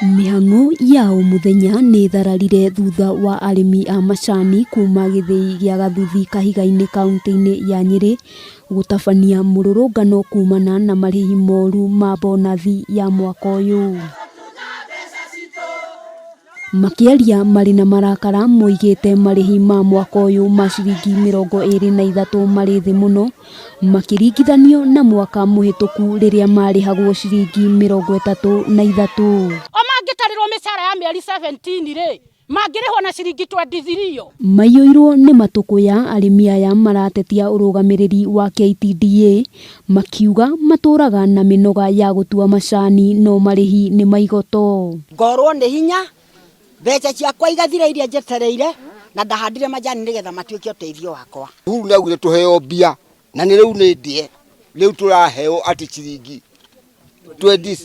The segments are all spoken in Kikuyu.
Mĩhang'o ya o mũthenya nĩ thararire thutha wa arĩmi a macani kuuma gĩthĩi gĩa Gathuthi kahiga-inĩ kaunti-inĩ ya Nyeri gũtabania mũrũrũngano kuumana na marĩhi moru ma mbonathi ya mwaka ũyũ. Makĩaria marĩ na marakara moigĩte marĩhi ma mwaka ũyũ ma ciringi 23 marĩ thĩ mũno makĩringithanio na mwaka mũhĩtũku rĩrĩa marĩhagwo ciringi 33. Mangĩtarĩrwo mĩcara ya mĩeri 17 rĩ mangĩrĩhwo na ciringi 23. Maiyũirwo nĩ matũkũ ya arĩmi aya maratetia ũrũgamĩrĩri wa KTDA makiuga matũraga na mĩnoga ya gũtua macani no marĩhi nĩ maigoto. Ngorwo nĩ hinya mbeca ciakwa igathira iria njetereire na ndahandire majani nigetha matuĩke ũteithio wakwa. Huru nĩ augire tũheo mbia na nĩ rĩu nĩ ndie rĩu tũraheo ati ciringi 20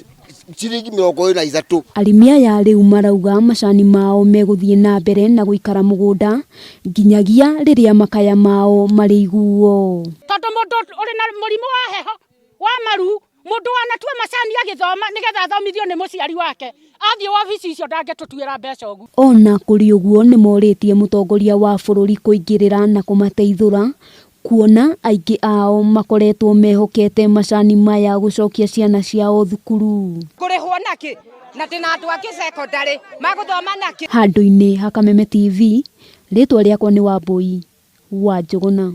ciringi 23. Arĩmi aya rĩu marauga macani mao megũthiĩ na mbere na gũikara mũgũnda nginyagia rĩrĩa makaya mao marĩ iguo. Tondũ mũndũ ũrĩ na mũrimũ wa heho wa maru mũndũ wanatua macani agĩthoma nĩgetha athomithio nĩ mũciari wake athiĩ wabici icio ndangĩtũtuĩra mbeca ũguo. Ona kũrĩ ũguo nĩ morĩtie mũtongoria wa bũrũri kũingĩrĩra na kũmateithũra kuona aingĩ ao makoretwo mehokete macani maya gũcokia ciana ciao thukuru. Kũrĩhwo nakĩ na ndĩna andũ angĩ secondary magũthoma nakĩ. Handũ-inĩ ha Kameme TV, rĩtwa rĩakwa nĩ Wambui wa Njũgũna.